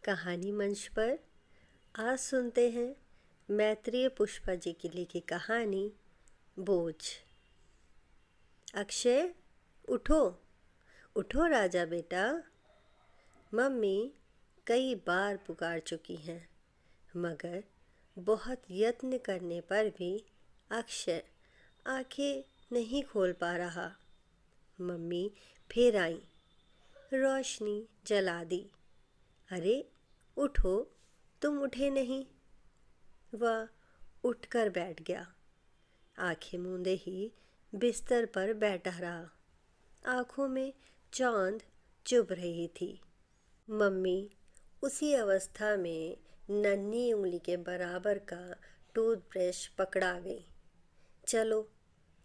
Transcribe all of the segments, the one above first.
कहानी मंच पर आज सुनते हैं मैत्रेय पुष्पा जी की लिखी कहानी बोझ। अक्षय, उठो उठो राजा बेटा। मम्मी कई बार पुकार चुकी हैं, मगर बहुत यत्न करने पर भी अक्षय आंखें नहीं खोल पा रहा। मम्मी फिर आई, रोशनी जला दी। अरे उठो, तुम उठे नहीं। वह उठकर बैठ गया। आंखें मूंदे ही बिस्तर पर बैठा रहा। आंखों में चौंध चुभ रही थी। मम्मी उसी अवस्था में नन्ही उंगली के बराबर का टूथब्रश पकड़ा गई। चलो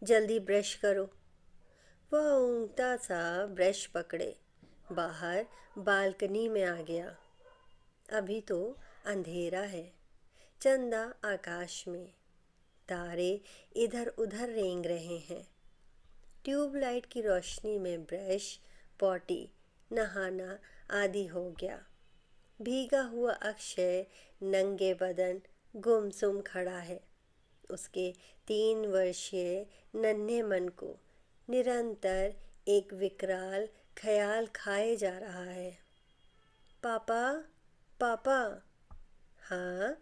जल्दी ब्रश करो। वह ऊँघता सा ब्रश पकड़े बाहर बालकनी में आ गया। अभी तो अंधेरा है, चंदा आकाश में, तारे इधर उधर रेंग रहे हैं। ट्यूबलाइट की रोशनी में ब्रश, पॉटी, नहाना आदि हो गया। भीगा हुआ अक्षय नंगे बदन गुमसुम खड़ा है। उसके 3 वर्षीय नन्हे मन को निरंतर एक विकराल ख्याल खाए जा रहा है। पापा, पापा। हाँ,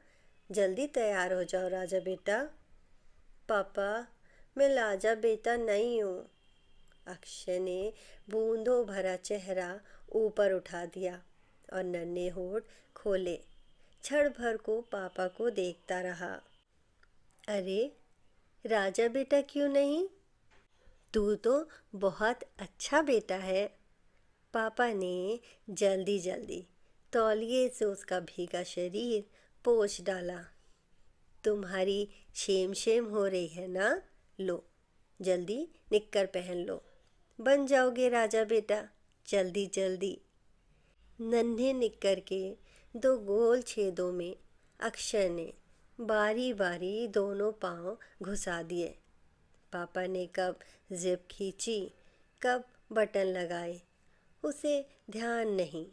जल्दी तैयार हो जाओ राजा बेटा। पापा, मैं लाजा बेटा नहीं हूँ। अक्षय ने बूंदों भरा चेहरा ऊपर उठा दिया और नन्हे होठ खोले क्षण भर को पापा को देखता रहा। अरे राजा बेटा क्यों नहीं? तू तो बहुत अच्छा बेटा है। पापा ने जल्दी जल्दी तौलिए से उसका भीगा शरीर पोंछ डाला। तुम्हारी शेम शेम हो रही है ना? लो जल्दी निक्कर पहन लो, बन जाओगे राजा बेटा, जल्दी जल्दी। नन्हे निक्कर के 2 गोल छेदों में अक्षय ने बारी बारी दोनों पांव घुसा दिए। पापा ने कब जिप खींची, कब बटन लगाए, उसे ध्यान नहीं।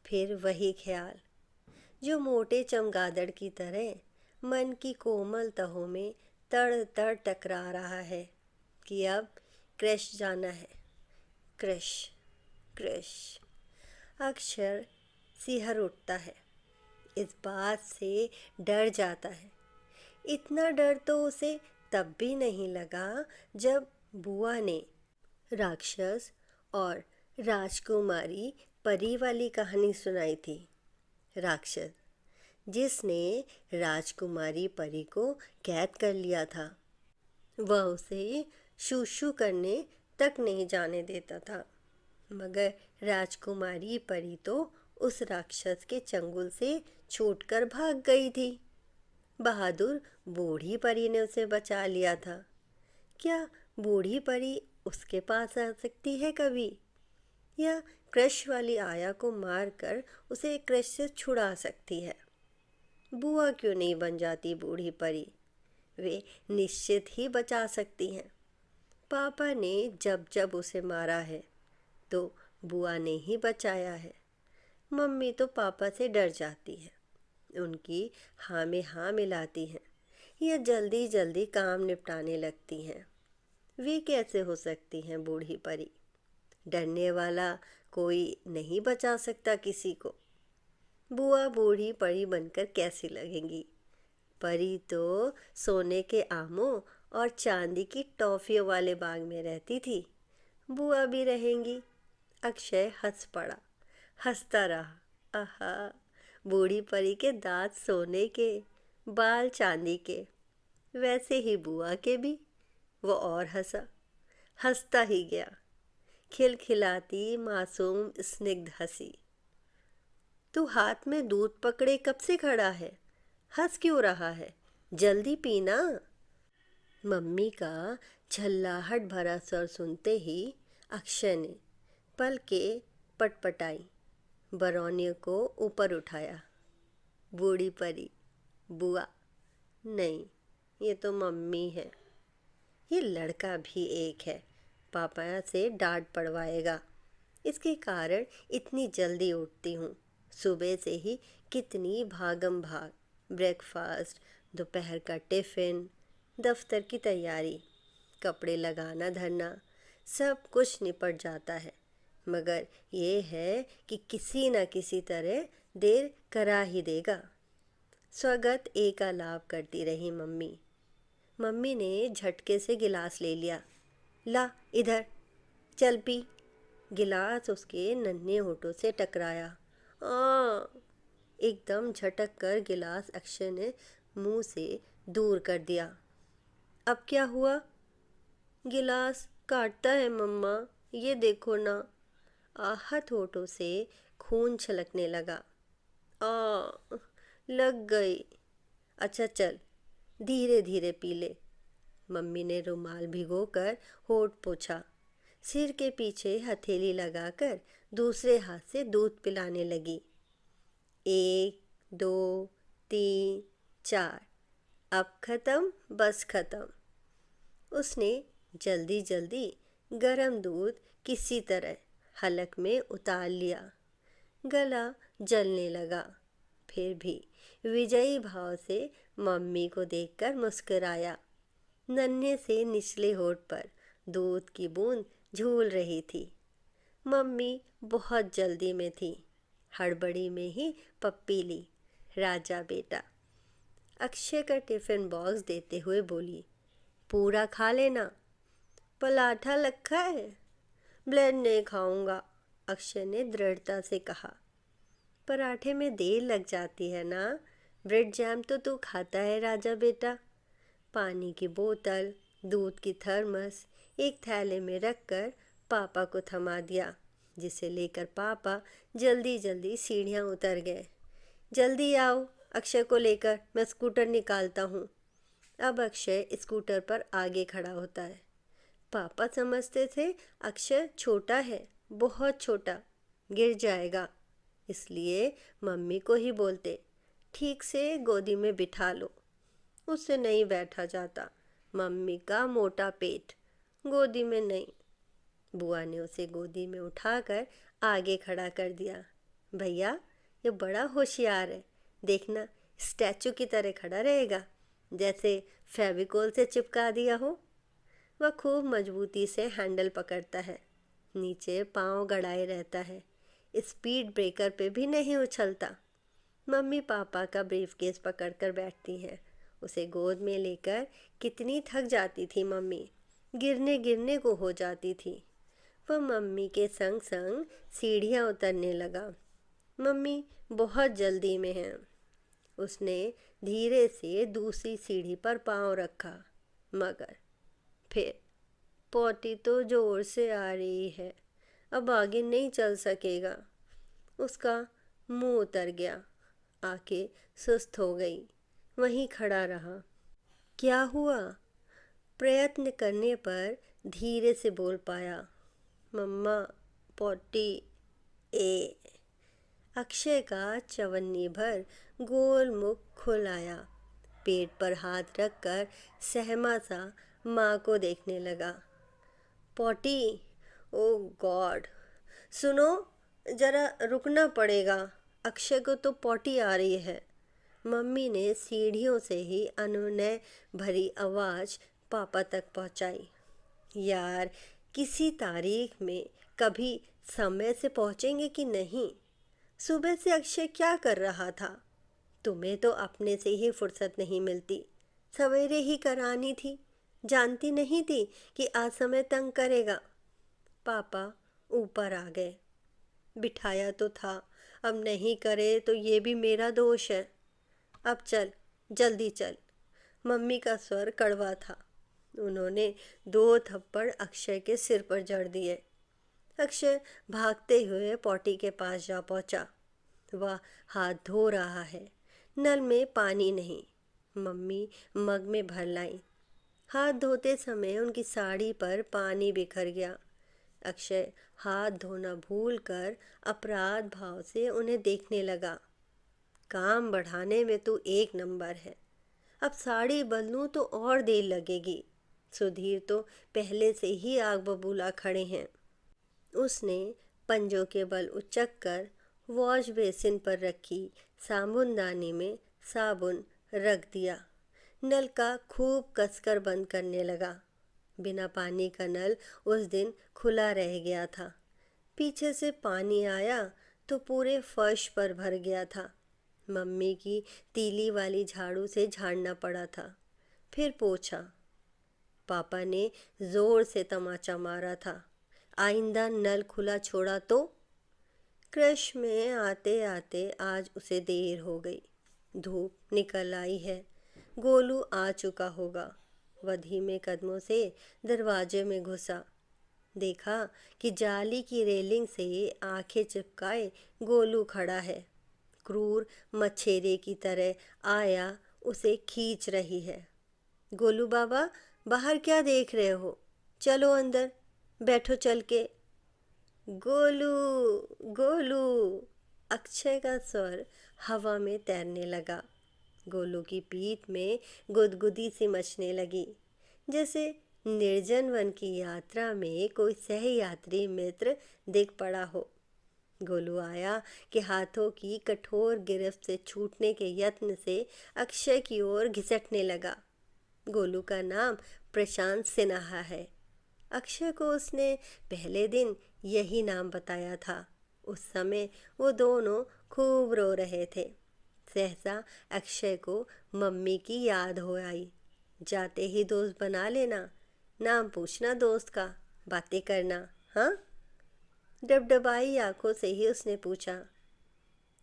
फिर वही ख्याल जो मोटे चमगादड़ की तरह मन की कोमल तहों में तड़ तड़ टकरा रहा है कि अब क्रश जाना है। Crush crush. अक्षर सिहर उठता है, इस बात से डर जाता है। इतना डर तो उसे तब भी नहीं लगा जब बुआ ने राक्षस और राजकुमारी परी वाली कहानी सुनाई थी। राक्षस जिसने राजकुमारी परी को कैद कर लिया था, वह उसे शू शू करने तक नहीं जाने देता था, मगर राजकुमारी परी तो उस राक्षस के चंगुल से छूटकर भाग गई थी। बहादुर बूढ़ी परी ने उसे बचा लिया था। क्या बूढ़ी परी उसके पास आ सकती है कभी, या क्रश वाली आया को मारकर उसे क्रश से छुड़ा सकती है? बुआ क्यों नहीं बन जाती बूढ़ी परी? वे निश्चित ही बचा सकती हैं। पापा ने जब जब उसे मारा है तो बुआ ने ही बचाया है। मम्मी तो पापा से डर जाती है, उनकी हाँ में हाँ मिलाती हैं या जल्दी जल्दी काम निपटाने लगती हैं। वे कैसे हो सकती हैं बूढ़ी परी? डरने वाला कोई नहीं बचा सकता किसी को। बुआ बूढ़ी परी बनकर कैसी लगेंगी? परी तो सोने के आमों और चांदी की टॉफियों वाले बाग में रहती थी, बुआ भी रहेंगी। अक्षय हंस पड़ा, हंसता रहा। आहा, बूढ़ी परी के दांत सोने के, बाल चांदी के, वैसे ही बुआ के भी। वो और हंसा, हंसता ही गया, खिलखिलाती मासूम स्निग्ध हंसी। तू हाथ में दूध पकड़े कब से खड़ा है? हंस क्यों रहा है? जल्दी पीना। मम्मी का झल्लाहट भरा स्वर सुनते ही अक्षय ने पलकें पटपटाई, बरौनियों को ऊपर उठाया। बूढ़ी परी, बुआ नहीं, ये तो मम्मी है। ये लड़का भी एक है, पापा से डांट पड़वाएगा, इसके कारण इतनी जल्दी उठती हूँ। सुबह से ही कितनी भागम भाग, ब्रेकफास्ट, दोपहर का टिफ़िन, दफ्तर की तैयारी, कपड़े लगाना धरना, सब कुछ निपट जाता है। मगर ये है कि किसी न किसी तरह देर करा ही देगा। स्वागत एक आलाप करती रही मम्मी। मम्मी ने झटके से गिलास ले लिया। ला इधर, चल पी। गिलास उसके नन्हे होठों से टकराया। आ एकदम झटक कर गिलास अक्षय ने मुंह से दूर कर दिया। अब क्या हुआ? गिलास काटता है मम्मा, ये देखो ना। आहत होठों से खून छलकने लगा। आ लग गई। अच्छा चल, धीरे धीरे पी ले। मम्मी ने रुमाल भिगोकर होठ पोंछा, सिर के पीछे हथेली लगाकर दूसरे हाथ से दूध पिलाने लगी। 1 2 3 4, अब खत्म, बस खत्म। उसने जल्दी जल्दी गरम दूध किसी तरह हलक में उतार लिया। गला जलने लगा, फिर भी विजयी भाव से मम्मी को देखकर मुस्कुराया। नन्हे से निचले होठ पर दूध की बूंद झूल रही थी। मम्मी बहुत जल्दी में थी, हड़बड़ी में ही पप्पी ली। राजा बेटा। अक्षय का टिफ़िन बॉक्स देते हुए बोली, पूरा खा लेना। पराठा रखा है? ब्रेड नहीं खाऊंगा, अक्षय ने दृढ़ता से कहा। पराठे में देर लग जाती है ना, ब्रेड जैम तो तू खाता है राजा बेटा। पानी की बोतल, दूध की थर्मस एक थैले में रखकर पापा को थमा दिया, जिसे लेकर पापा जल्दी जल्दी सीढ़ियाँ उतर गए। जल्दी आओ, अक्षय को लेकर मैं स्कूटर निकालता हूँ। अब अक्षय स्कूटर पर आगे खड़ा होता है। पापा समझते थे अक्षय छोटा है, बहुत छोटा, गिर जाएगा, इसलिए मम्मी को ही बोलते, ठीक से गोदी में बिठा लो। उससे नहीं बैठा जाता, मम्मी का मोटा पेट, गोदी में नहीं। बुआ ने उसे गोदी में उठाकर आगे खड़ा कर दिया। भैया, ये बड़ा होशियार है, देखना स्टैचू की तरह खड़ा रहेगा, जैसे फेविकोल से चिपका दिया हो। वह खूब मजबूती से हैंडल पकड़ता है, नीचे पाँव गड़ाए रहता है, स्पीड ब्रेकर पे भी नहीं उछलता। मम्मी पापा का ब्रीफकेस पकड़कर बैठती हैं। उसे गोद में लेकर कितनी थक जाती थी मम्मी, गिरने गिरने को हो जाती थी। वह मम्मी के संग संग सीढ़ियाँ उतरने लगा। मम्मी बहुत जल्दी में है। उसने धीरे से दूसरी सीढ़ी पर पाँव रखा, मगर फिर पोटी तो जोर से आ रही है, अब आगे नहीं चल सकेगा। उसका मुंह उतर गया, आंखें सुस्त हो गई, वहीं खड़ा रहा। क्या हुआ? प्रयत्न करने पर धीरे से बोल पाया, मम्मा पोटी ए। अक्षय का चवन्नी भर गोल मुख खुल आया, पेट पर हाथ रखकर सहमा सा माँ को देखने लगा। पोटी? ओ गॉड, सुनो, जरा रुकना पड़ेगा, अक्षय को तो पोटी आ रही है। मम्मी ने सीढ़ियों से ही अनुनय भरी आवाज़ पापा तक पहुंचाई। यार, किसी तारीख में कभी समय से पहुंचेंगे कि नहीं? सुबह से अक्षय क्या कर रहा था? तुम्हें तो अपने से ही फुर्सत नहीं मिलती, सवेरे ही करानी थी, जानती नहीं थी कि आज समय तंग करेगा। पापा ऊपर आ गए। बिठाया तो था, अब नहीं करे तो ये भी मेरा दोष है। अब चल, जल्दी चल। मम्मी का स्वर कड़वा था। उन्होंने 2 थप्पड़ अक्षय के सिर पर जड़ दिए। अक्षय भागते हुए पॉटी के पास जा पहुंचा। वह हाथ धो रहा है, नल में पानी नहीं। मम्मी मग में भर लाई। हाथ धोते समय उनकी साड़ी पर पानी बिखर गया। अक्षय हाथ धोना भूलकर अपराध भाव से उन्हें देखने लगा। काम बढ़ाने में तू 1 नंबर है, अब साड़ी बदलूं तो और देर लगेगी। सुधीर तो पहले से ही आग बबूला खड़े हैं। उसने पंजों के बल उचक कर वॉश बेसिन पर रखी साबुनदानी में साबुन रख दिया। नल का खूब कसकर बंद करने लगा। बिना पानी का नल उस दिन खुला रह गया था। पीछे से पानी आया तो पूरे फर्श पर भर गया था। मम्मी की तीली वाली झाड़ू से झाड़ना पड़ा था। फिर पोंछा। पापा ने जोर से तमाचा मारा था। आइंदा नल खुला छोड़ा तो। क्रश में आते आते आज उसे देर हो गई। धूप निकल आई है। गोलू आ चुका होगा। वह धीमे कदमों से दरवाजे में घुसा। देखा कि जाली की रेलिंग से आंखें चिपकाए गोलू खड़ा है। क्रूर मच्छेरे की तरह आया उसे खींच रही है। गोलू बाबा, बाहर क्या देख रहे हो? चलो अंदर बैठो चल के। गोलू, गोलू, अक्षय का स्वर हवा में तैरने लगा। गोलू की पीठ में गुदगुदी सी मचने लगी, जैसे निर्जन वन की यात्रा में कोई सहयात्री मित्र दिख पड़ा हो। गोलू आया कि हाथों की कठोर गिरफ्त से छूटने के यत्न से अक्षय की ओर घिसटने लगा। गोलू का नाम प्रशांत सिन्हा है। अक्षय को उसने पहले दिन यही नाम बताया था। उस समय वो दोनों खूब रो रहे थे। सहसा अक्षय को मम्मी की याद हो आई। जाते ही दोस्त बना लेना, नाम पूछना दोस्त का, बातें करना, हाँ? डबडबाई आंखों से ही उसने पूछा,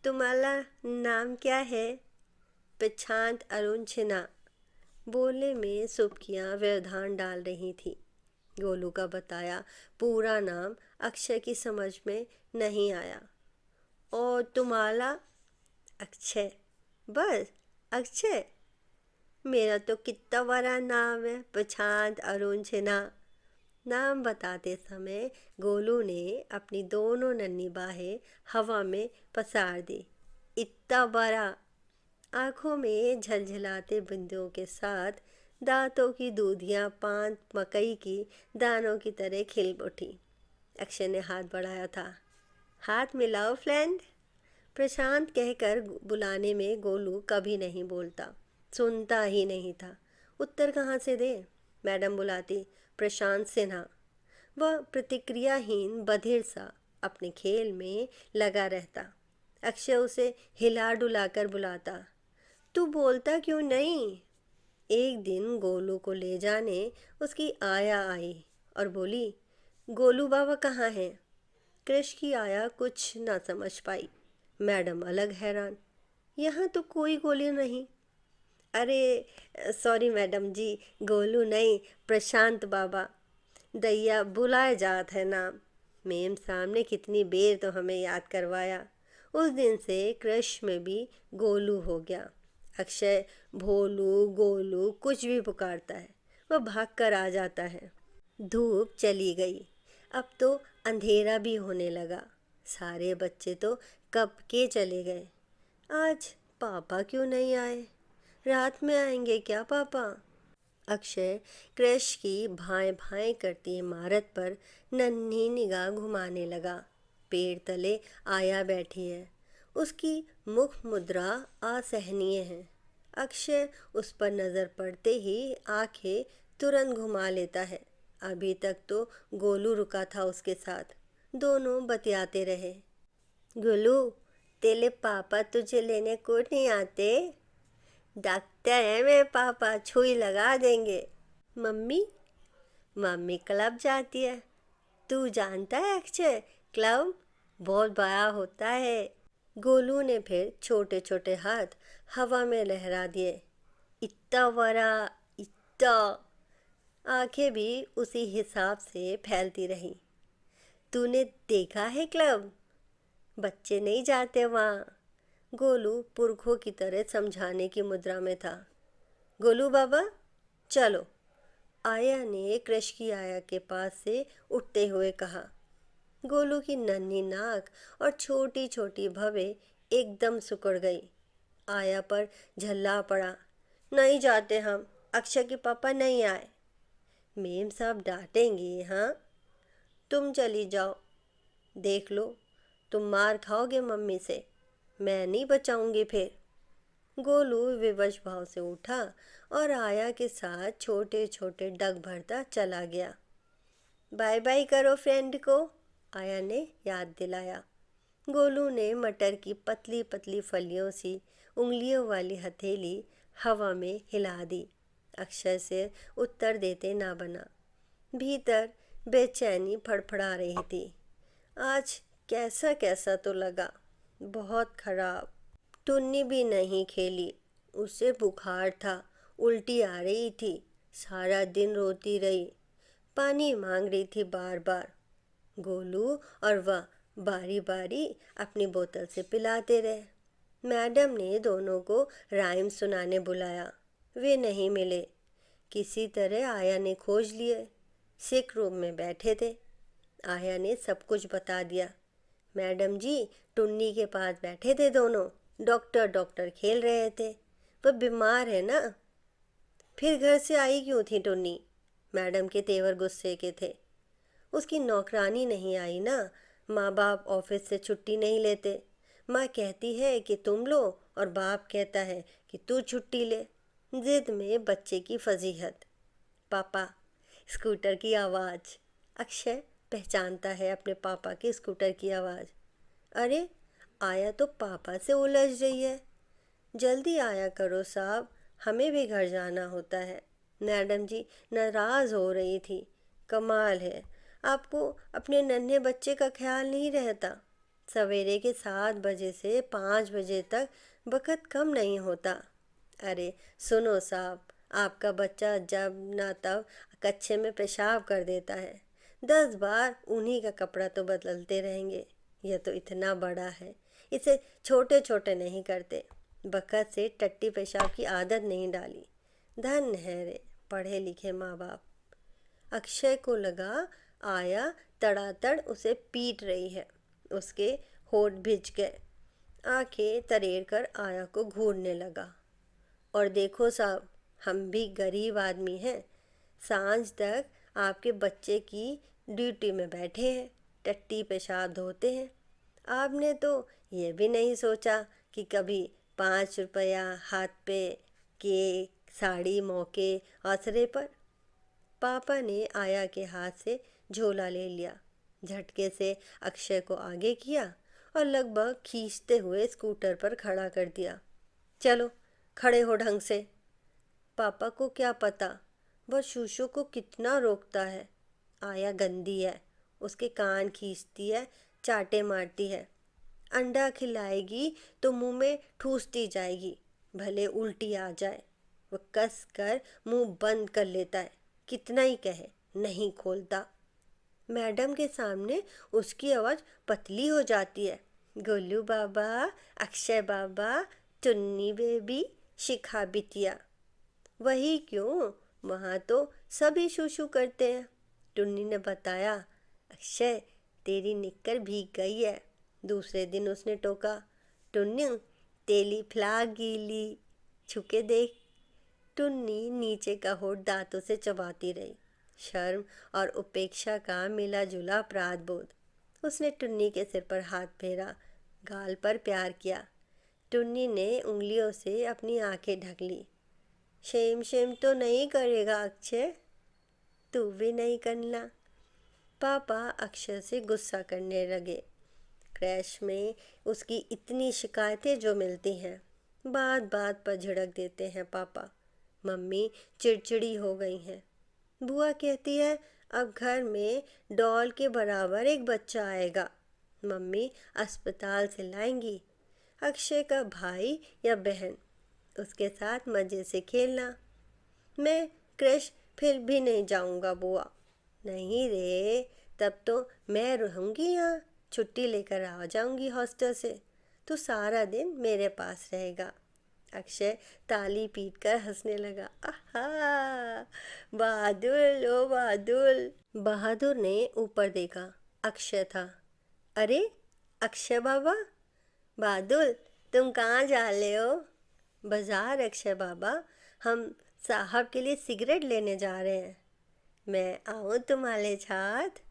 तुम्हारा नाम क्या है? प्रशांत अरुण सिन्हा। बोलने में सुबकियाँ व्यवधान डाल रही थी। गोलू का बताया पूरा नाम अक्षय की समझ में नहीं आया। और तुम्हारा? अक्षय। बस अक्षय? मेरा तो कितना बड़ा नाम है, प्रशांत अरुण सिन्हा। नाम बताते समय गोलू ने अपनी दोनों नन्ही बाहें हवा में पसार दी। इतना बड़ा। आंखों में झलझलाते बिंदुओं के साथ दांतों की दूधियां पान मकई की दानों की तरह खिल उठी। अक्षय ने हाथ बढ़ाया था। हाथ मिलाओ फ्रेंड। प्रशांत कहकर बुलाने में गोलू कभी नहीं बोलता, सुनता ही नहीं था। उत्तर कहाँ से दे? मैडम बुलाती, प्रशांत सिन्हा। वह प्रतिक्रियाहीन बधिर सा अपने खेल में लगा रहता। अक्षय उसे हिला डुलाकर बुलाता, तू बोलता क्यों नहीं? एक दिन गोलू को ले जाने उसकी आया आई और बोली, गोलू बाबा कहाँ हैं? कृष की आया कुछ ना समझ पाई। मैडम अलग हैरान, यहाँ तो कोई गोलू नहीं। अरे सॉरी मैडम जी, गोलू नहीं, प्रशांत बाबा। दैया बुलाए जात है नाम। मेम सामने कितनी बेर तो हमें याद करवाया। उस दिन से क्रश में भी गोलू हो गया। अक्षय भोलू गोलू कुछ भी पुकारता है, वह भाग कर आ जाता है। धूप चली गई। अब तो अंधेरा भी होने लगा। सारे बच्चे तो कब के चले गए। आज पापा क्यों नहीं आए? रात में आएंगे क्या पापा? अक्षय क्रश की भाएं भाएं करती इमारत पर नन्ही निगाह घुमाने लगा। पेड़ तले आया बैठी है। उसकी मुख मुद्रा असहनीय है। अक्षय उस पर नज़र पड़ते ही आंखें तुरंत घुमा लेता है। अभी तक तो गोलू रुका था उसके साथ। दोनों बतियाते रहे। गोलू, तेरे पापा तुझे लेने को नहीं आते? डॉक्टर है मेरे पापा, छुई लगा देंगे। मम्मी? मम्मी क्लब जाती है। तू जानता है अक्षय, क्लब बहुत बड़ा होता है। गोलू ने फिर छोटे छोटे हाथ हवा में लहरा दिए। इतना बड़ा, इतना। आंखें भी उसी हिसाब से फैलती रही। तूने देखा है क्लब? बच्चे नहीं जाते वहाँ। गोलू पुरखों की तरह समझाने की मुद्रा में था। गोलू बाबा चलो। आया ने क्रश की आया के पास से उठते हुए कहा। गोलू की नन्ही नाक और छोटी छोटी भवें एकदम सिकुड़ गई। आया पर झल्ला पड़ा। नहीं जाते हम, अक्षय के पापा नहीं आए। मेम साहब डांटेंगे, हाँ? तुम चली जाओ, देख लो तुम मार खाओगे मम्मी से, मैं नहीं बचाऊंगी फिर। गोलू विवश भाव से उठा और आया के साथ छोटे छोटे डग भरता चला गया। बाय बाय करो फ्रेंड को, आया ने याद दिलाया। गोलू ने मटर की पतली पतली फलियों सी उंगलियों वाली हथेली हवा में हिला दी। अक्षय से उत्तर देते ना बना। भीतर बेचैनी फड़फड़ा रही थी। आज कैसा कैसा तो लगा, बहुत खराब। टुन्नी भी नहीं खेली, उसे बुखार था, उल्टी आ रही थी, सारा दिन रोती रही, पानी मांग रही थी बार बार। गोलू और वह बारी बारी अपनी बोतल से पिलाते रहे। मैडम ने दोनों को राइम सुनाने बुलाया, वे नहीं मिले। किसी तरह आया ने खोज लिए, सिक रूम में बैठे थे। आया ने सब कुछ बता दिया। मैडम जी टुन्नी के पास बैठे थे दोनों, डॉक्टर डॉक्टर खेल रहे थे, वह बीमार है ना। फिर घर से आई क्यों थी टुन्नी? मैडम के तेवर गुस्से के थे। उसकी नौकरानी नहीं आई ना, माँ बाप ऑफिस से छुट्टी नहीं लेते। माँ कहती है कि तुम लो और बाप कहता है कि तू छुट्टी ले। जिद में बच्चे की फजीहत। पापा, स्कूटर की आवाज़। अक्षय पहचानता है अपने पापा के स्कूटर की आवाज़। अरे आया तो पापा से उलझ रही है। जल्दी आया करो साहब, हमें भी घर जाना होता है। मैडम जी नाराज़ हो रही थी। कमाल है, आपको अपने नन्हे बच्चे का ख्याल नहीं रहता। सवेरे के 7 बजे से 5 बजे तक वक़्त कम नहीं होता। अरे सुनो साहब, आपका बच्चा जब ना तब कच्छे में पेशाब कर देता है, 10 बार उन्हीं का कपड़ा तो बदलते रहेंगे। यह तो इतना बड़ा है, इसे छोटे छोटे नहीं करते। बखत से टट्टी पेशाब की आदत नहीं डाली। धन है रे पढ़े लिखे माँ बाप। अक्षय को लगा आया तड़ातड़ उसे पीट रही है। उसके होठ भिज गए। आंखें तरेड़ कर आया को घूरने लगा। और देखो साहब, हम भी गरीब आदमी हैं, सांझ तक आपके बच्चे की ड्यूटी में बैठे हैं, टट्टी पेशाब धोते हैं। आपने तो ये भी नहीं सोचा कि कभी 5 रुपया हाथ पे, केक, साड़ी मौके आसरे पर। पापा ने आया के हाथ से झोला ले लिया, झटके से अक्षय को आगे किया और लगभग खींचते हुए स्कूटर पर खड़ा कर दिया। चलो खड़े हो ढंग से। पापा को क्या पता वह शूशु को कितना रोकता है। आया गंदी है, उसके कान खींचती है, चाटे मारती है। अंडा खिलाएगी तो मुंह में ठूसती जाएगी, भले उल्टी आ जाए। वह कस कर मुंह बंद कर लेता है, कितना ही कहे नहीं खोलता। मैडम के सामने उसकी आवाज़ पतली हो जाती है। गोलू बाबा, अक्षय बाबा, टुन्नी बेबी, शिखा बिटिया। वही क्यों, वहाँ तो सभी शूशू करते हैं। टुन्नी ने बताया। अक्षय तेरी निक्कर भीग गई है। दूसरे दिन उसने टोका। टुन्नी तेली फ्लाग गीली, छुके देख। टुन्नी नीचे का होठ दांतों से चबाती रही। शर्म और उपेक्षा का मिला जुला अपराध बोध। उसने टुन्नी के सिर पर हाथ फेरा, गाल पर प्यार किया। टुन्नी ने उंगलियों से अपनी आंखें ढक ली। शेम शेम तो नहीं करेगा अक्षय? तू भी नहीं करना। पापा अक्षय से गुस्सा करने लगे। क्रैश में उसकी इतनी शिकायतें जो मिलती हैं, बात बात पर झिड़क देते हैं पापा। मम्मी चिड़चिड़ी हो गई हैं। बुआ कहती है अब घर में डॉल के बराबर एक बच्चा आएगा। मम्मी अस्पताल से लाएंगी अक्षय का भाई या बहन, उसके साथ मज़े से खेलना। मैं क्रैश फिर भी नहीं जाऊंगा बुआ। नहीं रे, तब तो मैं रहूँगी यहाँ, छुट्टी लेकर आ जाऊंगी हॉस्टल से, तो सारा दिन मेरे पास रहेगा। अक्षय ताली पीटकर हंसने लगा। आहा, बहादुर, ओ बहादुर। बहादुर ने ऊपर देखा, अक्षय था। अरे अक्षय बाबा, बहादुर तुम कहाँ जा रहे हो? बाजार अक्षय बाबा, हम साहब के लिए सिगरेट लेने जा रहे हैं। मैं आऊँ तुम्हारे साथ?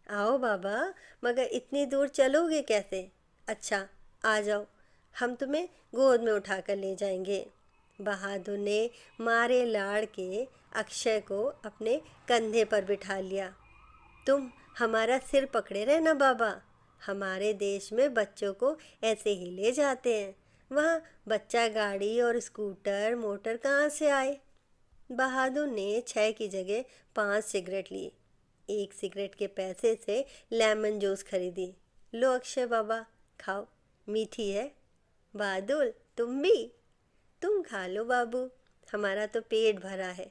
आओ बाबा, मगर इतनी दूर चलोगे कैसे? अच्छा, आ जाओ, हम तुम्हें गोद में उठाकर ले जाएंगे। बहादुर ने मारे लाड़ के अक्षय को अपने कंधे पर बिठा लिया। तुम हमारा सिर पकड़े रहना बाबा, हमारे देश में बच्चों को ऐसे ही ले जाते हैं। वहाँ बच्चा गाड़ी और स्कूटर मोटर कहाँ से आए? बहादुर ने 6 की जगह 5 सिगरेट ली। एक सिगरेट के पैसे से लेमन जूस खरीदी। लो अक्षय बाबा, खाओ, मीठी है। बहादुर, तुम भी? तुम खा लो बाबू, हमारा तो पेट भरा है।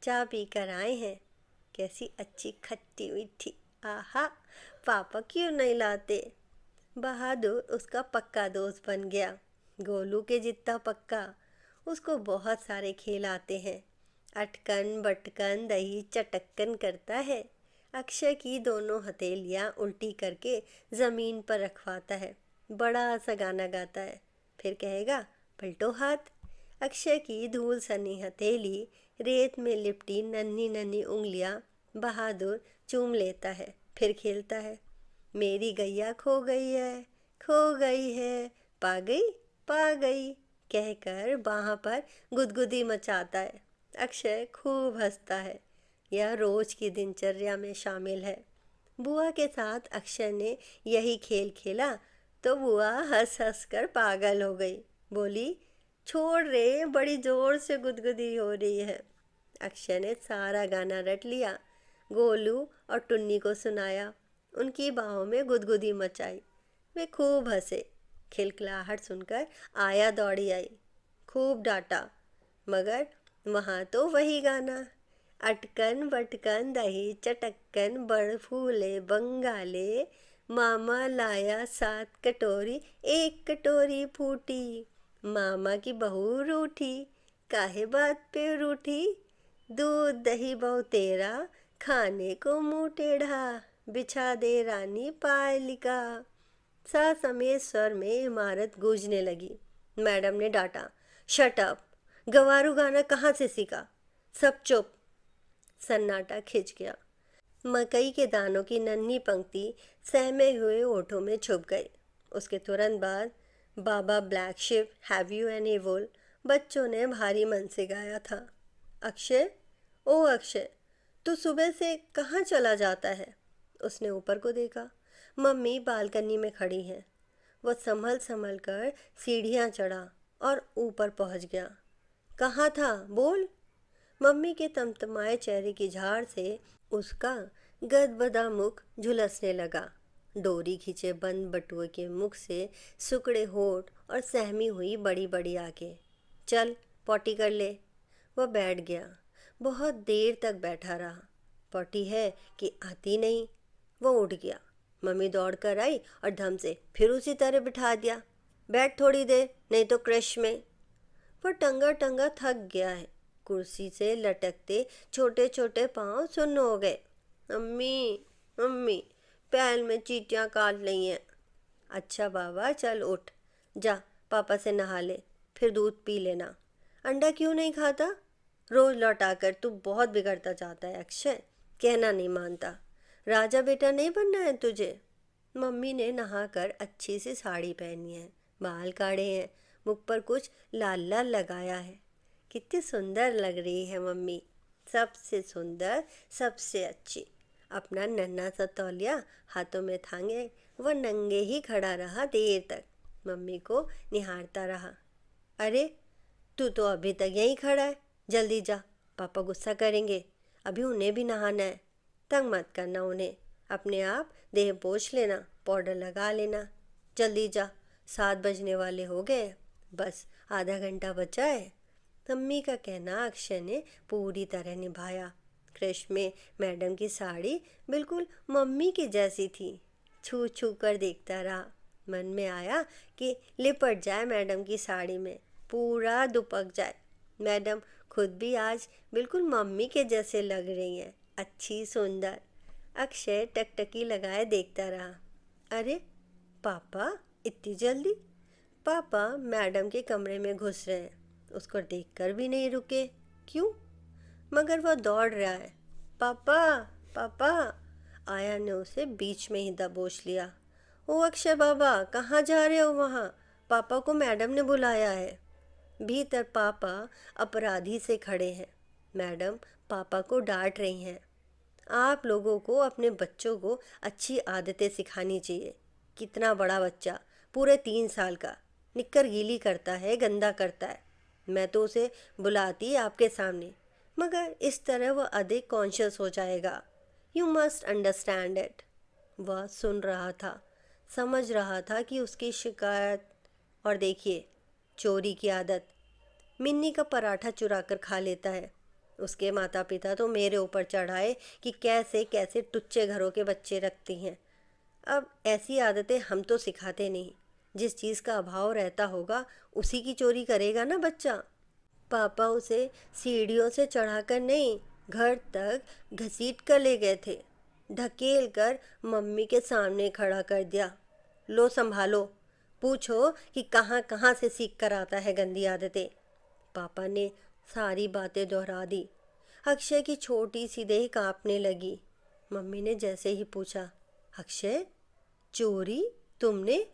चाय पी कर आए हैं, कैसी अच्छी खट्टी मीठी। आहा, पापा क्यों नहीं लाते? बहादुर उसका पक्का दोस्त बन गया, गोलू के जितना पक्का। उसको बहुत सारे खेल आते हैं, अटकन बटकन दही चटक्कन करता है। अक्षय की दोनों हथेलियाँ उल्टी करके ज़मीन पर रखवाता है, बड़ा सा गाना गाता है, फिर कहेगा पलटो हाथ। अक्षय की धूल सनी हथेली, रेत में लिपटी नन्ही नन्ही उंगलियां बहादुर चूम लेता है, फिर खेलता है। मेरी गैया खो गई है, खो गई है, पा गई कहकर बाह पर गुदगुदी मचाता है। अक्षय खूब हंसता है, यह रोज की दिनचर्या में शामिल है। बुआ के साथ अक्षय ने यही खेल खेला तो बुआ हंस हंस कर पागल हो गई, बोली छोड़ रे, बड़ी जोर से गुदगुदी हो रही है। अक्षय ने सारा गाना रट लिया, गोलू और टुन्नी को सुनाया, उनकी बाहों में गुदगुदी मचाई। वे खूब हंसे। खिलखिलाहट सुनकर आया दौड़ी आई, खूब डांटा, मगर वहाँ तो वही गाना, अटकन बटकन दही चटक्कन बड़ फूले बंगाले, मामा लाया 7 कटोरी, 1 कटोरी फूटी, मामा की बहू रूठी, काहे बात पे रूठी, दूध दही बहु तेरा, खाने को मुँह टेढ़ा, बिछा दे रानी पायलिका। सा समेत स्वर में इमारत गूंजने लगी। मैडम ने डांटा, शट अप, गवारू गाना कहाँ से सीखा? सब चुप। सन्नाटा खिंच गया। मकई के दानों की नन्ही पंक्ति सहमे हुए ओठों में छुप गई। उसके तुरंत बाद baa black sheep have you any wool बच्चों ने भारी मन से गाया था। अक्षय, ओ अक्षय, तू सुबह से कहाँ चला जाता है? उसने ऊपर को देखा, मम्मी बालकनी में खड़ी हैं। वह संभल संभल कर सीढ़ियाँ चढ़ा और ऊपर पहुँच गया। कहाँ था, बोल। मम्मी के तमतमाए चेहरे की झाड़ से उसका गदबदा मुख झुलसने लगा। डोरी खींचे बंद बटुए के मुख से सुकड़े होठ और सहमी हुई बड़ी बड़ी आंखें। चल पॉटी कर ले। वह बैठ गया, बहुत देर तक बैठा रहा। पॉटी है कि आती नहीं। वह उठ गया। मम्मी दौड़ कर आई और धम से फिर उसी तरह बिठा दिया। बैठ थोड़ी देर, नहीं तो क्रश में। वह टंगा टंगा थक गया है। कुर्सी से लटकते छोटे छोटे पाँव सुन्न हो गए। अम्मी, मम्मी, पैर में चींटियाँ काट ली हैं। अच्छा बाबा, चल उठ, जा पापा से नहा ले, फिर दूध पी लेना। अंडा क्यों नहीं खाता? रोज लौटाकर तू बहुत बिगड़ता जाता है अक्षय, कहना नहीं मानता। राजा बेटा नहीं बनना है तुझे? मम्मी ने नहाकर अच्छी सी साड़ी पहनी है, बाल काढ़े हैं, मुख पर कुछ लाल लाल लगाया है। कितनी सुंदर लग रही है मम्मी, सबसे सुंदर, सबसे अच्छी। अपना नन्हा सा तौलिया हाथों में थांगे वह नंगे ही खड़ा रहा देर तक, मम्मी को निहारता रहा। अरे तू तो अभी तक यहीं खड़ा है, जल्दी जा, पापा गुस्सा करेंगे, अभी उन्हें भी नहाना है। तंग मत करना उन्हें, अपने आप देह पोंछ लेना, पाउडर लगा लेना, जल्दी जा, 7 बजने वाले हो गए, बस आधा घंटा बचा है। मम्मी का कहना अक्षय ने पूरी तरह निभाया। क्रश में मैडम की साड़ी बिल्कुल मम्मी की जैसी थी। छू छू कर देखता रहा, मन में आया कि लिपट जाए मैडम की साड़ी में, पूरा दुपक जाए। मैडम खुद भी आज बिल्कुल मम्मी के जैसे लग रही हैं, अच्छी सुंदर। अक्षय टकटकी लगाए देखता रहा। अरे पापा, इतनी जल्दी? पापा मैडम के कमरे में घुस रहे हैं, उसको देखकर भी नहीं रुके। क्यों? मगर वह दौड़ रहा है। पापा, पापा, आया ने उसे बीच में ही दबोच लिया। ओ अक्षय बाबा, कहाँ जा रहे हो? वहाँ पापा को मैडम ने बुलाया है। भीतर पापा अपराधी से खड़े हैं। मैडम पापा को डांट रही हैं। आप लोगों को अपने बच्चों को अच्छी आदतें सिखानी चाहिए। कितना बड़ा बच्चा, पूरे 3 साल का, निक्कर गीली करता है, गंदा करता है। मैं तो उसे बुलाती आपके सामने, मगर इस तरह वह अधिक कॉन्शियस हो जाएगा। You must understand it. वह सुन रहा था, समझ रहा था कि उसकी शिकायत। और देखिए, चोरी की आदत, मिन्नी का पराठा चुरा कर खा लेता है। उसके माता पिता तो मेरे ऊपर चढ़ाए कि कैसे कैसे टुच्चे घरों के बच्चे रखती हैं। अब ऐसी आदतें हम तो सिखाते नहीं। जिस चीज़ का अभाव रहता होगा उसी की चोरी करेगा ना बच्चा। पापा उसे सीढ़ियों से चढ़ाकर नहीं, घर तक घसीट कर ले गए थे। ढकेल कर मम्मी के सामने खड़ा कर दिया। लो संभालो, पूछो कि कहाँ कहाँ से सीख कर आता है गंदी आदतें। पापा ने सारी बातें दोहरा दी। अक्षय की छोटी सी देह कांपने लगी। मम्मी ने जैसे ही पूछा, अक्षय, चोरी तुमने?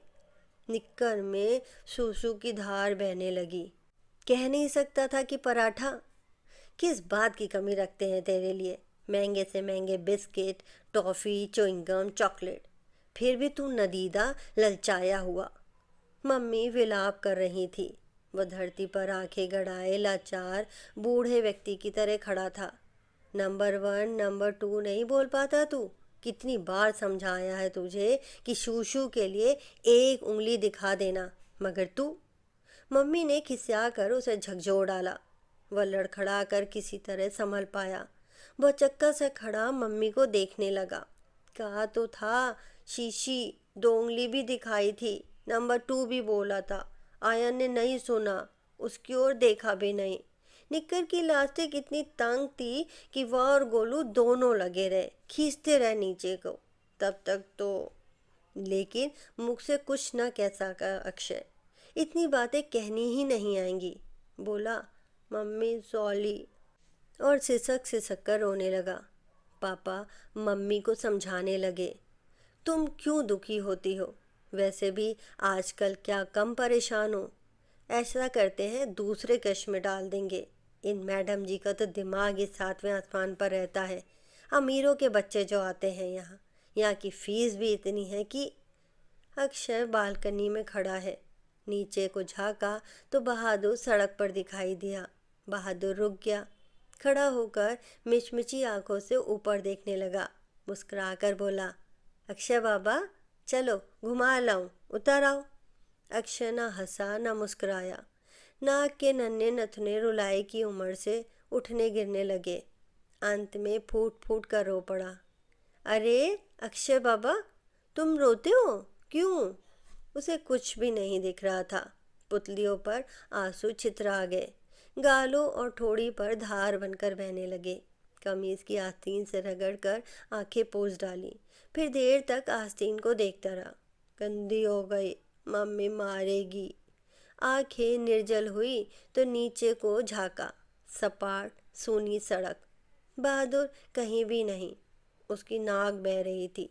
निक्कर में सूसू की धार बहने लगी। कह नहीं सकता था कि पराठा? किस बात की कमी रखते हैं तेरे लिए महंगे से महंगे बिस्किट, टॉफ़ी, च्युइंगम, चॉकलेट, फिर भी तू नदीदा ललचाया हुआ। मम्मी विलाप कर रही थी। वह धरती पर आंखें गड़ाए लाचार बूढ़े व्यक्ति की तरह खड़ा था। नंबर 1, नंबर 2 नहीं बोल पाता तू? कितनी बार समझाया है तुझे कि शूशू के लिए एक उंगली दिखा देना, मगर तू। मम्मी ने खिसिया कर उसे झकझोर डाला। वह लड़खड़ा कर किसी तरह संभल पाया। वह चक्कर से खड़ा मम्मी को देखने लगा। कहा तो था, शीशी 2 उंगली भी दिखाई थी, नंबर 2 भी बोला था। आयन ने नहीं सुना, उसकी ओर देखा भी नहीं। निक्कर की लास्टिक इतनी तंग थी कि वह और गोलू दोनों लगे रहे, खींचते रहे नीचे को। तब तक तो, लेकिन मुख से कुछ न कह सका अक्षय। इतनी बातें कहनी ही नहीं आएंगी। बोला, मम्मी सॉरी, और सिसक सिसक कर रोने लगा। पापा मम्मी को समझाने लगे, तुम क्यों दुखी होती हो? वैसे भी आजकल क्या कम परेशान हो? ऐसा करते हैं, दूसरे कश में डाल देंगे। इन मैडम जी का तो दिमाग ही 7वें आसमान पर रहता है। अमीरों के बच्चे जो आते हैं यहाँ की फीस भी इतनी है कि। अक्षय बालकनी में खड़ा है। नीचे को झाँका तो बहादुर सड़क पर दिखाई दिया। बहादुर रुक गया। खड़ा होकर मिचमिची आंखों से ऊपर देखने लगा। मुस्कुराकर बोला, अक्षय बाबा, चलो घुमा लाऊं, उतर आओ। अक्षय न हंसा न मुस्कुराया। नाक के नन्हे नथुने रुलाई की उम्र से उठने गिरने लगे। अंत में फूट फूट कर रो पड़ा। अरे अक्षय बाबा, तुम रोते हो क्यों? उसे कुछ भी नहीं दिख रहा था। पुतलियों पर आंसू छितरा गए। गालों और ठोड़ी पर धार बनकर बहने लगे। कमीज की आस्तीन से रगड़कर आंखें पोंछ डाली। फिर देर तक आस्तीन को देखता रहा। गंदी हो गई, मम्मी मारेगी। आंखें निर्जल हुई तो नीचे को झाँका। सपाट सूनी सड़क। बहादुर कहीं भी नहीं। उसकी नाक बह रही थी।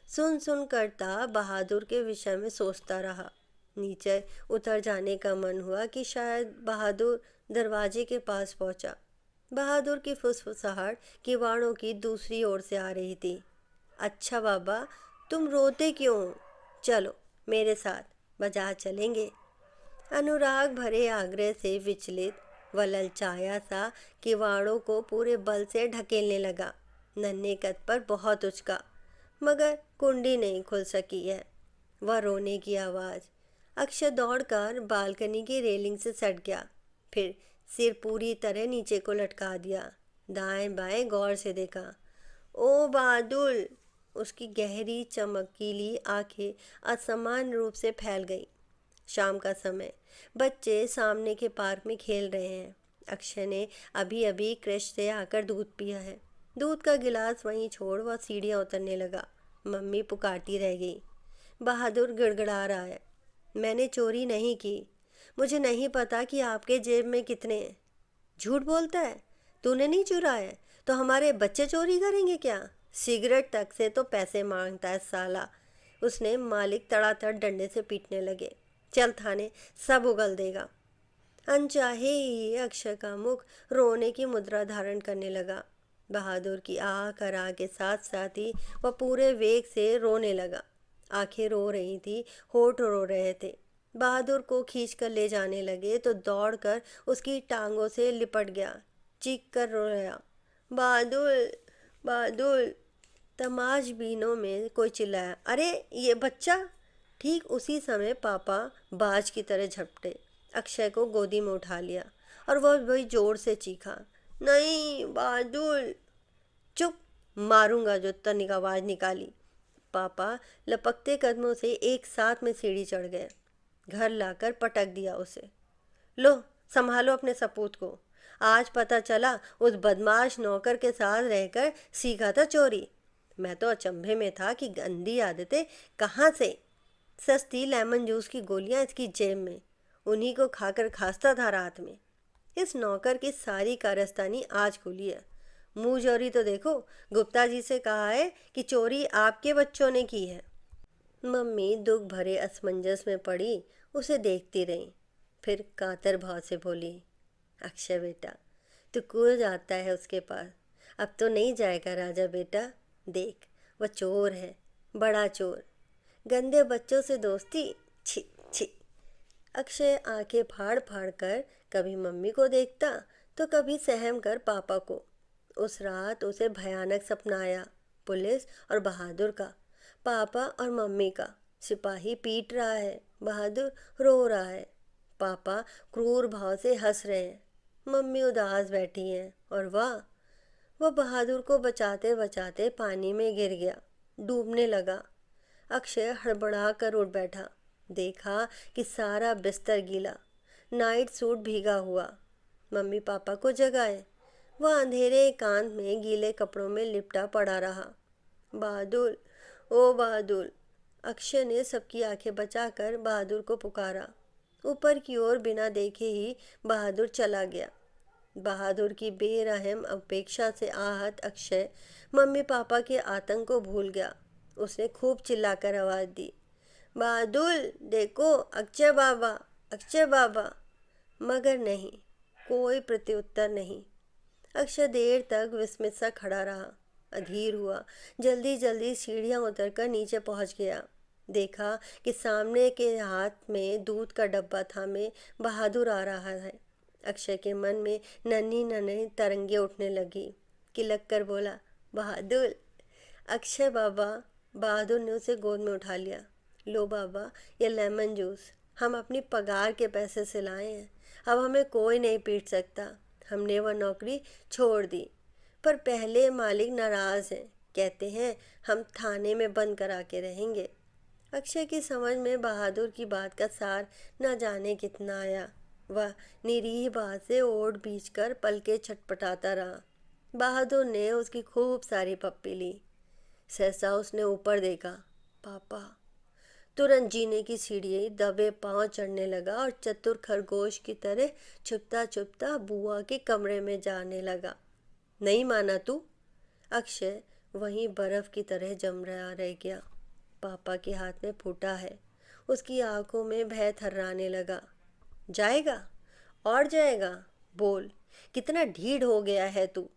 सुन सुन करता बहादुर के विषय में सोचता रहा। नीचे उतर जाने का मन हुआ कि शायद बहादुर दरवाजे के पास पहुंचा। बहादुर की फुसफुसाहट किवाड़ों की दूसरी ओर से आ रही थी। अच्छा बाबा, तुम रोते क्यों? चलो मेरे साथ, बाजार चलेंगे। अनुराग भरे आग्रह से विचलित व ललचाया सा किवाड़ों को पूरे बल से ढकेलने लगा। नन्हे कद पर बहुत उचका, मगर कुंडी नहीं खुल सकी है। वह रोने की आवाज़। अक्षय दौड़कर बालकनी की रेलिंग से सट गया। फिर सिर पूरी तरह नीचे को लटका दिया। दाएं बाएं गौर से देखा। ओ बहादुर! उसकी गहरी चमकीली आंखें असमान रूप से फैल गई। शाम का समय, बच्चे सामने के पार्क में खेल रहे हैं। अक्षय ने अभी अभी क्रश से आकर दूध पिया है। दूध का गिलास वहीं छोड़ वह सीढ़ियाँ उतरने लगा। मम्मी पुकारती रह गई। बहादुर गिड़गिड़ा रहा है, मैंने चोरी नहीं की। मुझे नहीं पता कि आपके जेब में कितने हैं। झूठ बोलता है। तूने नहीं चुराया तो हमारे बच्चे चोरी करेंगे क्या? सिगरेट तक से तो पैसे मांगता है साला। उसने मालिक तड़ातड़ डंडे से पीटने लगे। चल थाने, सब उगल देगा। अनचाहे ही अक्षय का मुख रोने की मुद्रा धारण करने लगा। बहादुर की आह कराह के साथ साथ ही वह पूरे वेग से रोने लगा। आंखें रो रही थी, होठ रो रहे थे। बहादुर को खींच कर ले जाने लगे तो दौड़कर उसकी टांगों से लिपट गया। चीख कर रोया, बहादुर, बहादुर। तमाशबीनों में कोई चिल्लाया, अरे ये बच्चा। ठीक उसी समय पापा बाज की तरह झपटे, अक्षय को गोदी में उठा लिया और वह वही जोर से चीखा, नहीं बहादुर। चुप, मारूंगा जो तनिक आवाज निकाली। पापा लपकते कदमों से एक साथ में सीढ़ी चढ़ गए। घर लाकर पटक दिया उसे। लो, संभालो अपने सपूत को। आज पता चला उस बदमाश नौकर के साथ रहकर सीखा था चोरी। मैं तो अचंभे में था कि गंदी आदतें कहाँ से। सस्ती लेमन जूस की गोलियां इसकी जेब में, उन्हीं को खाकर खांसता था रात में। इस नौकर की सारी कारस्तानी आज खुली है। मुंह चोरी तो देखो, गुप्ता जी से कहा है कि चोरी आपके बच्चों ने की है। मम्मी दुख भरे असमंजस में पड़ी उसे देखती रही। फिर कातर भाव से बोली, अक्षय बेटा, तू क्यों जाता है उसके पास? अब तो नहीं जाएगा राजा बेटा। देख, वह चोर है, बड़ा चोर। गंदे बच्चों से दोस्ती, छी छी। अक्षय आंखें फाड़ फाड़ कर कभी मम्मी को देखता तो कभी सहम कर पापा को। उस रात उसे भयानक सपना आया, पुलिस और बहादुर का, पापा और मम्मी का। सिपाही पीट रहा है, बहादुर रो रहा है। पापा क्रूर भाव से हंस रहे हैं, मम्मी उदास बैठी हैं और वह बहादुर को बचाते बचाते पानी में गिर गया, डूबने लगा। अक्षय हड़बड़ा कर उठ बैठा। देखा कि सारा बिस्तर गीला, नाइट सूट भीगा हुआ। मम्मी पापा को जगाए। वह अंधेरे एकांत में गीले कपड़ों में लिपटा पड़ा रहा। बहादुर, ओ बहादुर। अक्षय ने सबकी आंखें बचाकर बहादुर को पुकारा। ऊपर की ओर बिना देखे ही बहादुर चला गया। बहादुर की बेरहम अपेक्षा से आहत अक्षय मम्मी पापा के आतंक को भूल गया। उसने खूब चिल्लाकर आवाज दी, बहादुर देखो, अक्षय बाबा, अक्षय बाबा। मगर नहीं, कोई प्रत्युत्तर नहीं। अक्षय देर तक विस्मित सा खड़ा रहा, अधीर हुआ। जल्दी जल्दी सीढ़ियां उतरकर नीचे पहुंच गया। देखा कि सामने के हाथ में दूध का डब्बा थामे बहादुर आ रहा है। अक्षय के मन में नन्ही नन्ही तरंगे उठने लगी। किलक कर बोला, बहादुर। अक्षय बाबा। बहादुर ने उसे गोद में उठा लिया। लो बाबा, ये लेमन जूस हम अपनी पगार के पैसे से लाए हैं। अब हमें कोई नहीं पीट सकता। हमने वह नौकरी छोड़ दी, पर पहले मालिक नाराज़ हैं, कहते हैं हम थाने में बंद करा के रहेंगे। अक्षय की समझ में बहादुर की बात का सार न जाने कितना आया। वह निरीह बात से ओट बीच कर पलके छटपटाता रहा। बहादुर ने उसकी खूब सारी पप्पी ली। सहसा उसने ऊपर देखा, पापा। तुरंत जीने की सीढ़ी दबे पांव चढ़ने लगा और चतुर खरगोश की तरह छुपता छुपता बुआ के कमरे में जाने लगा। नहीं माना तू? अक्षय वहीं बर्फ की तरह जम रहा रह गया। पापा के हाथ में फूटा है। उसकी आंखों में भय थर्राने लगा। जाएगा और जाएगा? बोल, कितना ढीठ हो गया है तू,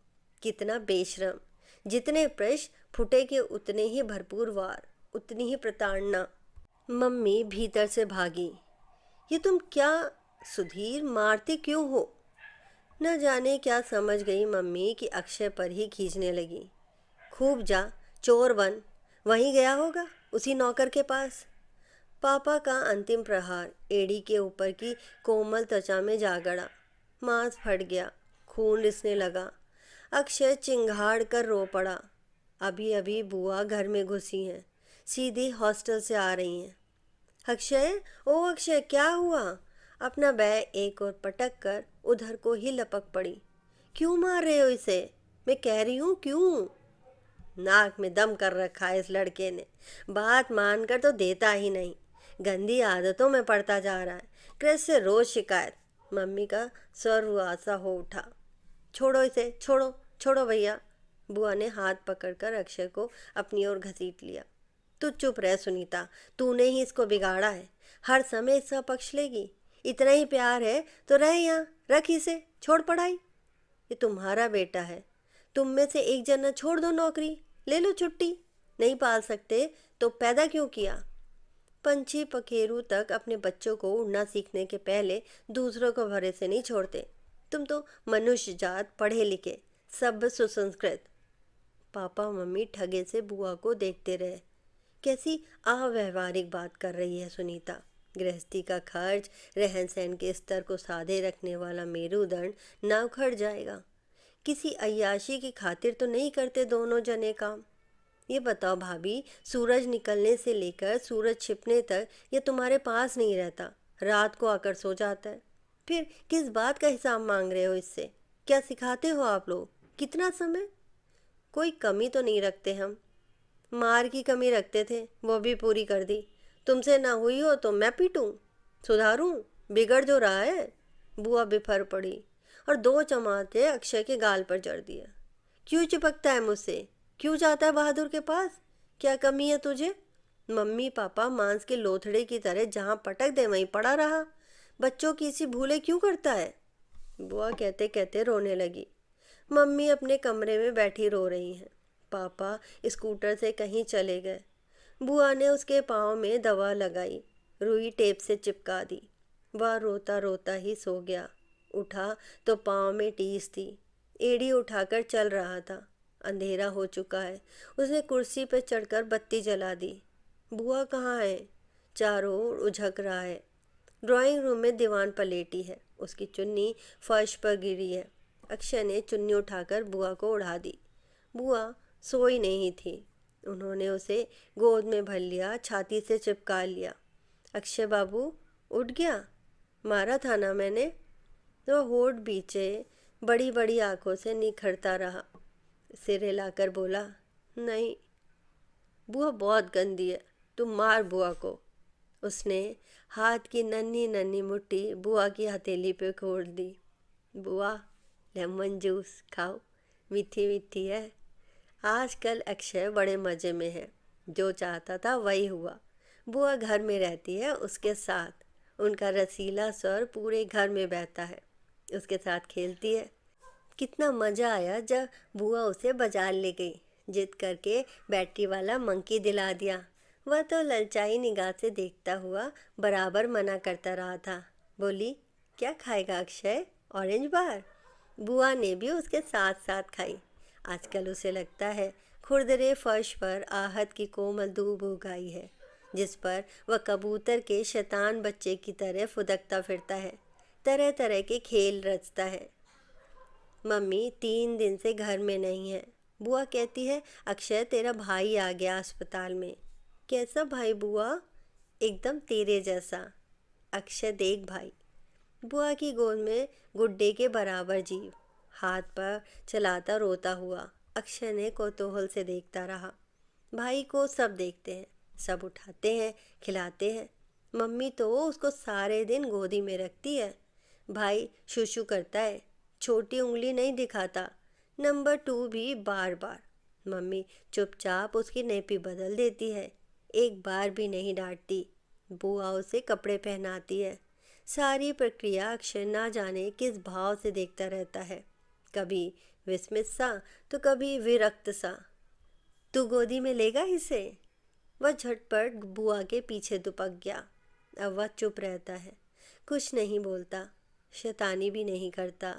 कितना बेशरम। जितने प्रश्न फुटेगे उतने ही भरपूर वार, उतनी ही प्रताड़ना। मम्मी भीतर से भागी। ये तुम क्या सुधीर, मारते क्यों हो? न जाने क्या समझ गई मम्मी कि अक्षय पर ही खींचने लगी। खूब जा, चोर बन, वहीं गया होगा उसी नौकर के पास। पापा का अंतिम प्रहार एड़ी के ऊपर की कोमल त्वचा में जा गड़ा। मांस फट गया, खून रिसने लगा। अक्षय चिंगाड़ कर रो पड़ा। अभी अभी बुआ घर में घुसी हैं, सीधी हॉस्टल से आ रही हैं। अक्षय, ओ अक्षय, क्या हुआ? अपना बैग एक और पटक कर उधर को ही लपक पड़ी। क्यों मार रहे हो इसे? मैं कह रही हूँ क्यों? नाक में दम कर रखा है इस लड़के ने, बात मानकर तो देता ही नहीं, गंदी आदतों में पड़ता जा रहा है। क्रिस से रोज शिकायत। मम्मी का स्वर रुआसा हो उठा। छोड़ो इसे, छोड़ो छोड़ो भैया। बुआ ने हाथ पकड़कर अक्षय को अपनी ओर घसीट लिया। तू चुप रह सुनीता, तूने ही इसको बिगाड़ा है। हर समय इसका पक्ष लेगी? इतना ही प्यार है तो रह यहाँ, रख इसे, छोड़ पढ़ाई। ये तुम्हारा बेटा है, तुम में से एक जना छोड़ दो नौकरी, ले लो छुट्टी। नहीं पाल सकते तो पैदा क्यों किया? पंछी पखेरू तक अपने बच्चों को उड़ना सीखने के पहले दूसरों को भरोसे नहीं छोड़ते। तुम तो मनुष्य जात, पढ़े लिखे, सभ्य सुसंस्कृत। पापा मम्मी ठगे से बुआ को देखते रहे। कैसी अव्यवहारिक बात कर रही है सुनीता। गृहस्थी का खर्च, रहन सहन के स्तर को साधे रखने वाला मेरुदंड ना उखड़ जाएगा। किसी अय्याशी की खातिर तो नहीं करते दोनों जने काम। ये बताओ भाभी, सूरज निकलने से लेकर सूरज छिपने तक ये तुम्हारे पास नहीं रहता, रात को आकर सो जाता है। फिर किस बात का हिसाब मांग रहे हो इससे? क्या सिखाते हो आप लोग? कितना समय? कोई कमी तो नहीं रखते हम। मार की कमी रखते थे, वो भी पूरी कर दी। तुमसे ना हुई हो तो मैं पीटूं, सुधारूं? बिगड़ जो रहा है। बुआ बिफर पड़ी और दो चमाटे अक्षय के गाल पर जड़ दिया। क्यों चिपकता है मुझसे? क्यों जाता है बहादुर के पास? क्या कमी है तुझे? मम्मी पापा मांस के लोथड़े की तरह जहां पटक दे वहीं पड़ा रहा। बच्चों की इसी भूले क्यों करता है? बुआ कहते कहते रोने लगी। मम्मी अपने कमरे में बैठी रो रही हैं। पापा स्कूटर से कहीं चले गए। बुआ ने उसके पाँव में दवा लगाई, रुई टेप से चिपका दी। वह रोता रोता ही सो गया। उठा तो पाँव में टीस थी। एड़ी उठाकर चल रहा था। अंधेरा हो चुका है। उसने कुर्सी पर चढ़कर बत्ती जला दी। बुआ कहाँ है? चारों ओर उझक रहा है। ड्राइंग रूम में दीवान पर लेटी है, उसकी चुन्नी फर्श पर गिरी है। अक्षय ने चुन्नी उठाकर बुआ को उड़ा दी। बुआ सोई नहीं थी। उन्होंने उसे गोद में भर लिया, छाती से चिपका लिया। अक्षय बाबू उठ गया? मारा था ना मैंने? तो होठ बीचे बड़ी बड़ी आंखों से निखरता रहा। सिर हिलाकर बोला, नहीं। बुआ बहुत गंदी है, तुम मार बुआ को। उसने हाथ की नन्ही नन्ही मुट्ठी बुआ की हथेली पे खोल दी। बुआ लेमन जूस खाओ, मीठी मीठी है। आजकल अक्षय बड़े मज़े में है। जो चाहता था वही हुआ। बुआ घर में रहती है उसके साथ। उनका रसीला स्वर पूरे घर में बहता है। उसके साथ खेलती है। कितना मज़ा आया जब बुआ उसे बाजार ले गई। जिद करके बैटरी वाला मंकी दिला दिया। वह तो ललचाई निगाह से देखता हुआ बराबर मना करता रहा था। बोली, क्या खाएगा अक्षय? ऑरेंज बार? बुआ ने भी उसके साथ साथ खाई। आजकल उसे लगता है खुरदरे फर्श पर आहत की कोमल दूब उगाई है, जिस पर वह कबूतर के शैतान बच्चे की तरह फुदकता फिरता है, तरह तरह के खेल रचता है। मम्मी 3 दिन से घर में नहीं है। बुआ कहती है अक्षय तेरा भाई आ गया अस्पताल में। कैसा भाई बुआ? एकदम तेरे जैसा। अक्षय देख भाई। बुआ की गोद में गुड्डे के बराबर जीव, हाथ पर चलाता रोता हुआ अक्षय ने कौतूहल से देखता रहा। भाई को सब देखते हैं, सब उठाते हैं, खिलाते हैं। मम्मी तो उसको सारे दिन गोदी में रखती है। भाई शुशु करता है, छोटी उंगली नहीं दिखाता। नंबर 2 भी बार बार। मम्मी चुपचाप उसकी नेपी बदल देती है, एक बार भी नहीं डांटती। बुआ उसे कपड़े पहनाती है। सारी प्रक्रिया अक्षय ना जाने किस भाव से देखता रहता है, कभी विस्मित सा तो कभी विरक्त सा। तू गोदी में लेगा इसे? वह झटपट बुआ के पीछे दुपक गया। अब वह चुप रहता है, कुछ नहीं बोलता, शैतानी भी नहीं करता।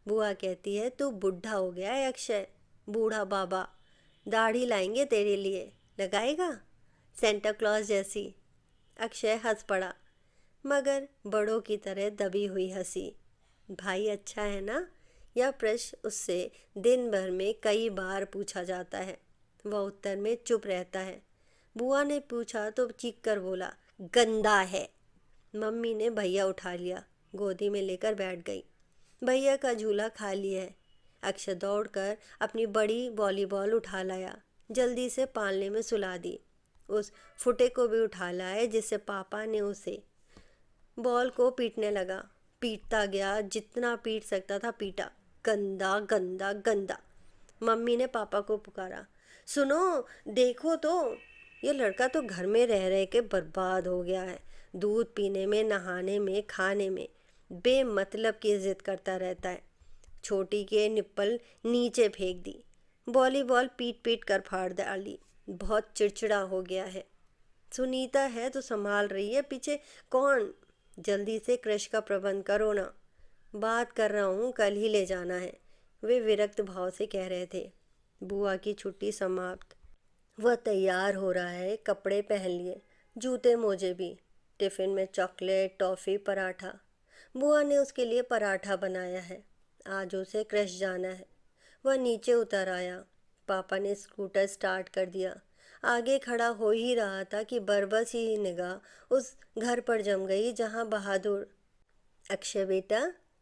बुआ कहती है तू बुढ़ा हो गया है अक्षय, बूढ़ा बाबा। दाढ़ी लाएंगे तेरे लिए, लगाएगा? सेंटा क्लॉज जैसी। अक्षय हंस पड़ा, मगर बड़ों की तरह दबी हुई हंसी। भाई अच्छा है ना? यह प्रश्न उससे दिन भर में कई बार पूछा जाता है। वह उत्तर में चुप रहता है। बुआ ने पूछा तो चीख कर बोला, गंदा है। मम्मी ने भैया उठा लिया, गोदी में लेकर बैठ गई। भैया का झूला खाली है। अक्षय दौड़कर अपनी बड़ी वॉलीबॉल उठा लाया, जल्दी से पालने में सुला दी। उस फुटे को भी उठा लाया जिससे पापा ने उसे बॉल को पीटने लगा। पीटता गया, जितना पीट सकता था पीटा। गंदा गंदा गंदा। मम्मी ने पापा को पुकारा। सुनो, देखो तो, ये लड़का तो घर में रह रह के बर्बाद हो गया है। दूध पीने में, नहाने में, खाने में बेमतलब की जिद करता रहता है। छोटी के निप्पल नीचे फेंक दी, वॉलीबॉल पीट पीट कर फाड़ डाली। बहुत चिड़चिड़ा हो गया है। सुनीता है तो संभाल रही है, पीछे कौन? जल्दी से क्रश का प्रबंध करो ना। बात कर रहा हूँ, कल ही ले जाना है, वे विरक्त भाव से कह रहे थे। बुआ की छुट्टी समाप्त। वह तैयार हो रहा है, कपड़े पहन लिए, जूते मोजे भी। टिफ़िन में चॉकलेट, टॉफ़ी, पराठा। बुआ ने उसके लिए पराठा बनाया है। आज उसे क्रश जाना है। वह नीचे उतर आया। पापा ने स्कूटर स्टार्ट कर दिया। आगे खड़ा हो ही रहा था कि बरबस ही निगाह उस घर पर जम गई जहाँ बहादुर। अक्षय बेटा,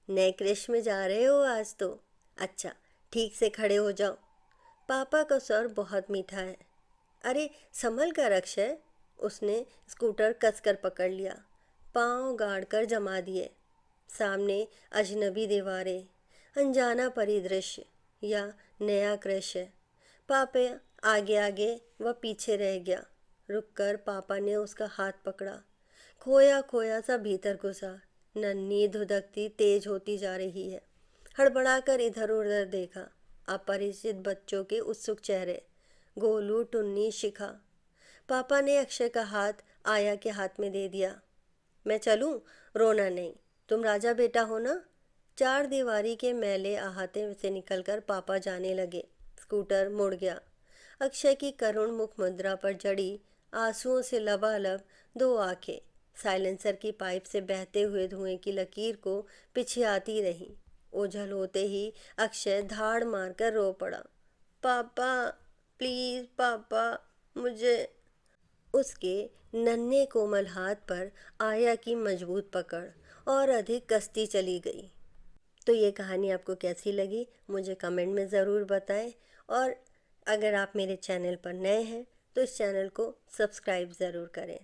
नए क्रश में जा रहे हो आज तो? अच्छा, ठीक से खड़े हो जाओ। पापा का स्वर बहुत मीठा है। अरे संभल कर अक्षय। उसने स्कूटर कसकर पकड़ लिया, पांव गाड़ कर जमा दिए। सामने अजनबी दीवारें, अनजाना परिदृश्य या नया क्रश है। पापा आगे आगे, वह पीछे रह गया। रुककर पापा ने उसका हाथ पकड़ा। खोया खोया सा भीतर घुसा। नन्ही धुदकती तेज होती जा रही है। हड़बड़ाकर इधर उधर देखा। अपरिचित बच्चों के उत्सुक चेहरे, गोलू, टुन्नी, शिखा। पापा ने अक्षय का हाथ आया के हाथ में दे दिया। मैं चलूं? रोना नहीं, तुम राजा बेटा हो ना। चार दीवारी के मैले अहाते से निकलकर पापा जाने लगे। स्कूटर मुड़ गया। अक्षय की करुण मुख मुद्रा पर जड़ी आंसुओं से लबालब दो आंखें साइलेंसर की पाइप से बहते हुए धुएं की लकीर को पिछियाती रहीं। ओझल होते ही अक्षय धाड़ मारकर रो पड़ा। पापा, प्लीज़ पापा, मुझे। उसके नन्हे कोमल हाथ पर आया की मजबूत पकड़ और अधिक कसती चली गई। तो ये कहानी आपको कैसी लगी मुझे कमेंट में ज़रूर बताएं, और अगर आप मेरे चैनल पर नए हैं तो इस चैनल को सब्सक्राइब ज़रूर करें।